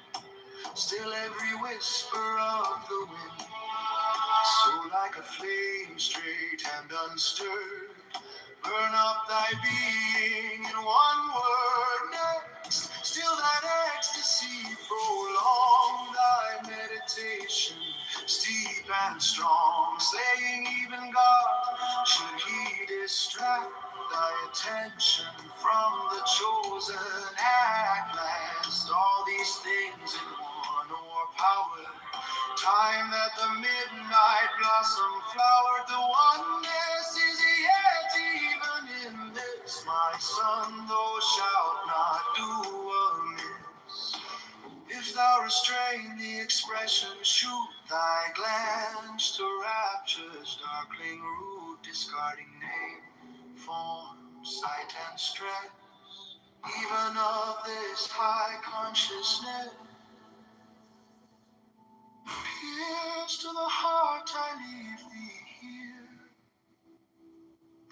still every whisper of the wind. So like a flame straight and unstirred, burn up thy being in one word. Next, still that ecstasy prolong thy meditation, steep and strong, slaying even God, should he distract thy attention from the chosen at last. All these things in one overpowered, time that the midnight blossom flowered, the oneness is yet even in this, my son, thou shalt not do amiss. If thou restrain the expression, shoot thy glance to rapture's darkling root, discarding name, form, sight, and stress, even of this high consciousness. Pierce to the heart, I leave thee here.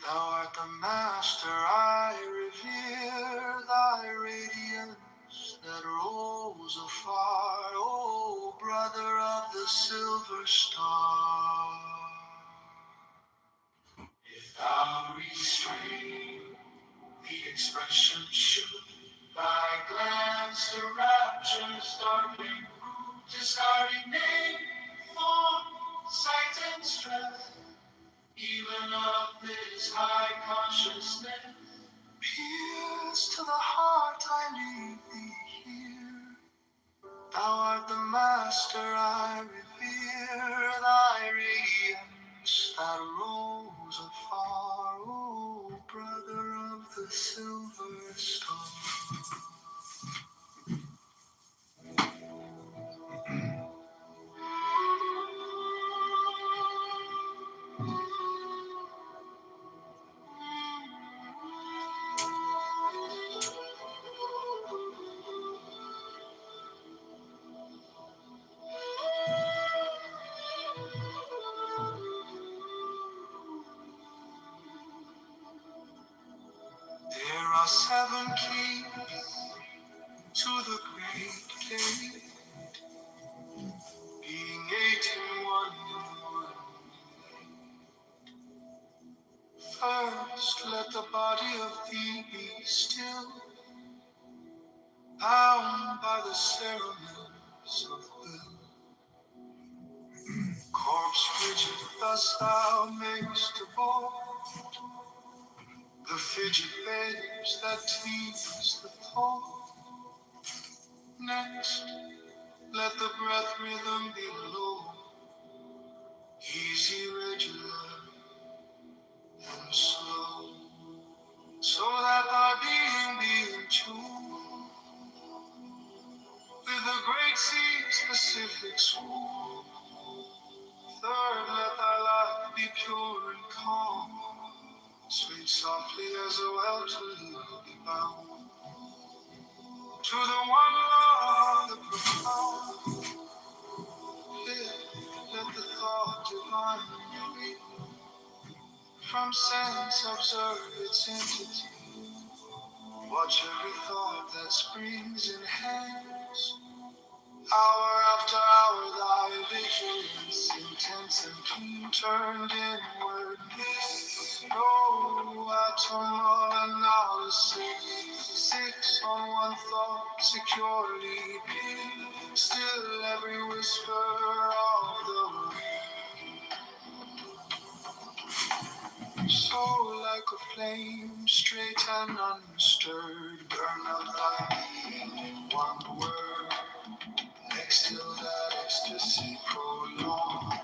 Thou art the master, I revere thy radiance that rose afar, O brother of the silver star. If thou restrain the expression should, thy glance to rapture's darkening room, discarding name, form, sight, and stress, even of this high consciousness. Pierce to the heart, I leave thee here. Thou art the master, I revere thy radiance that rose afar, O brother of the silver star. There are 7 keys to the great gate, being 8 in one in one. First, let the body of thee be still, bound by the cerements of will. Corpse rigid, thus thou mayst abort the fidget babes that tease the thought. Next, let the breath rhythm be low, easy, regular, and slow, so that thy being be in tune with the great sea's Pacific swoop. Third, let thy life be pure and calm, sweep softly as a well-to-do be bound to the one love of the profound. Fifth, let the thought divine free from sense observe its entity. Watch every thought that springs in hands. Hour after hour, thy vigilance intense and keen turned inward. No atom of analysis, 6 on one thought securely pinned. Still every whisper of the wind. So like a flame, straight and unstirred, burn out thy being in one word. Next till that ecstasy prolong,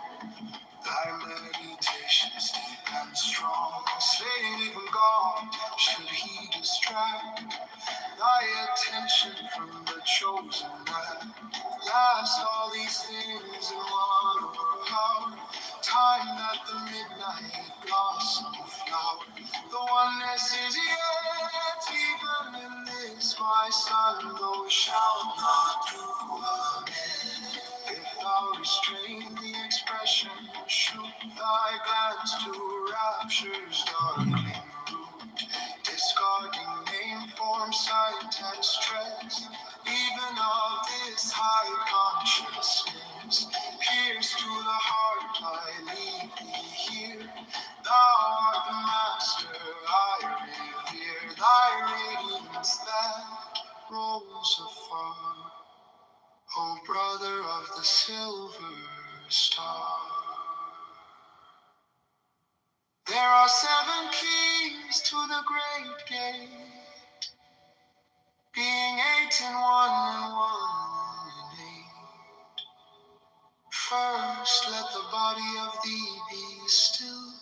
thy meditations deep and strong. Slain even God, should he distract thy attention from the chosen man. Last all these things in one overpower, time that the midnight blossom flower. The oneness is yet, even in this my son, though shalt not do amen. If thou restrain the expression, shoot thy glance to rapture's darkening root, discarding name, form, sight, and stress, even of this high consciousness. Pierce to the heart, I leave thee here. Thou art the master, I revere thy radiance that rolls afar, O brother of the silver star. There are 7 keys to the great gate, being 8 in one and one in 8. First, let the body of thee be still,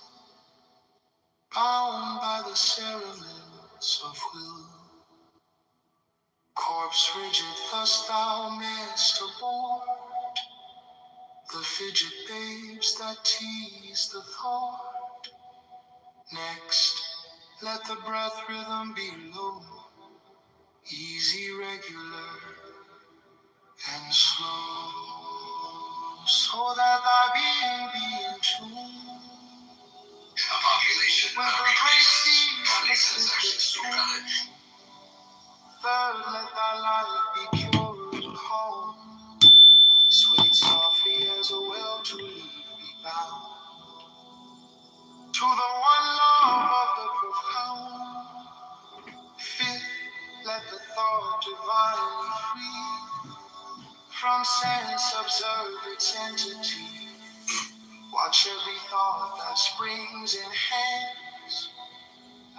bound by the cerements of will. Corpse rigid, thus thou mayst abort the fidget babes that tease the thought. Next, let the breath rhythm be low, easy, regular, and slow, so that thy being be in tune with the great seas, Pacific swoon. Third, let thy life be pure and calm, swayed softly as a well to leave be bound to the one love of the profound. Fifth, let the thought divinely free from sense observe its entity. Watch every thought that springs in hands.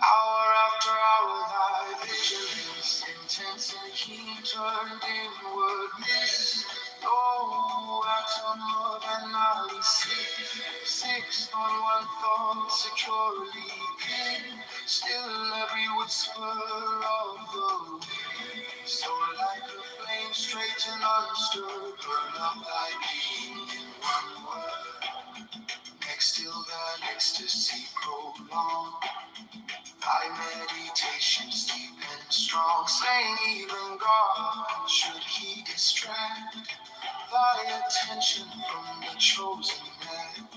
Hour after hour, thy vigilance intense and keen turned inward. Miss no atom of analysis. Fixed on one thought, securely pinned. Still every whisper of the wind. So like a flame straight and unstirred, burn up thy being in one word. Next till that ecstasy prolong. Thy meditations deep and strong, slaying even God, should he distract thy attention from the chosen man.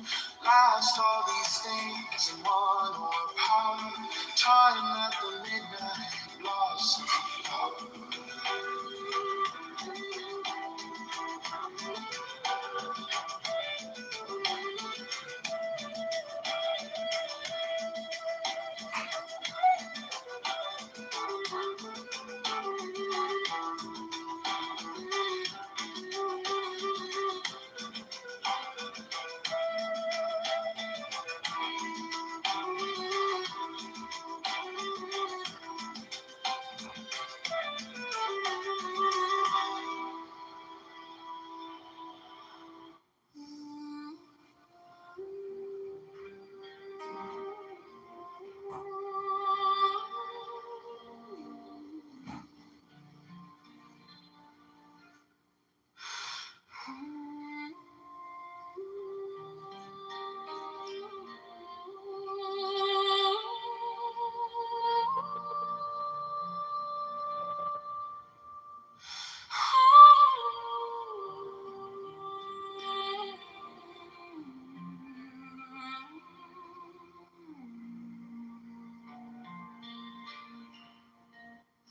Last all these things in one o'erpower, time at the midnight blossom flower.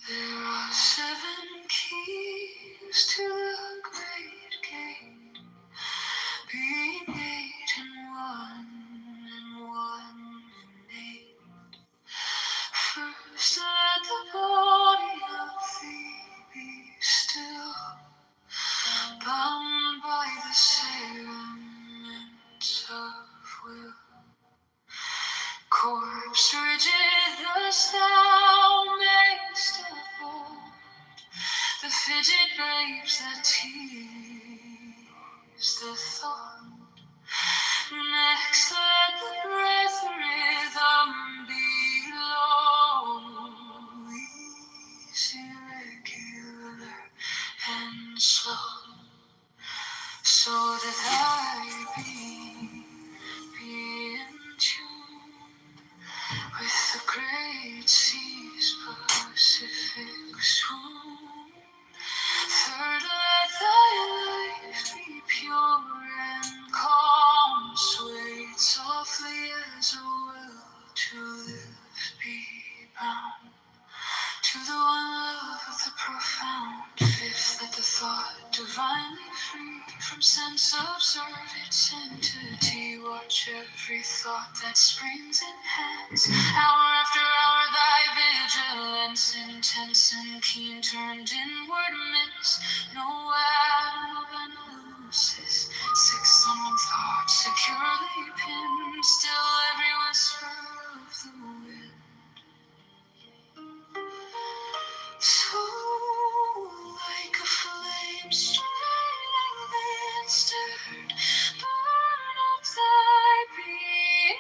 There are seven keys to the great gate, being eight in one and one in eight. First let the body of thee be still, bound by the cerements of will. Corpse rigid thus thou mayst abhor the fidget grapes that tease the thought. Next let the breath rhythm be low, easy, regular, and slow, so that thy being be in tune with the great seas, Pacific swoon. Third, let thy life be pure and calm, swayed softly as a will to live be bound to the one love of the profound. Fifth, let the thought divinely free from sense observe its entity. Watch every thought that springs in hands. Hour after hour thy vigilance intense and keen turned inward miss no atom of analysis. Sixth on one thought securely pinned. Still every whisper of the wind. So like a flame straining and stirred, burn up thy being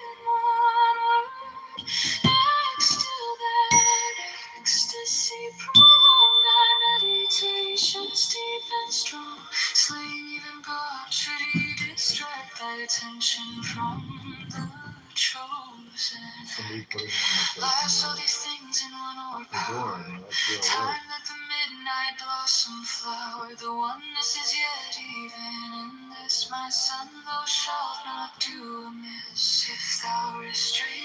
in one word. Next till that ecstasy prolong, thy meditations deep and strong, slaying even God should he distract thy attention from the chosen. Last all these things in one o'erpower, sure. I mean, that's real work. Time that the midnight blossom flower, the oneness is yet even in this, my son, thou shalt not do amiss if thou restrain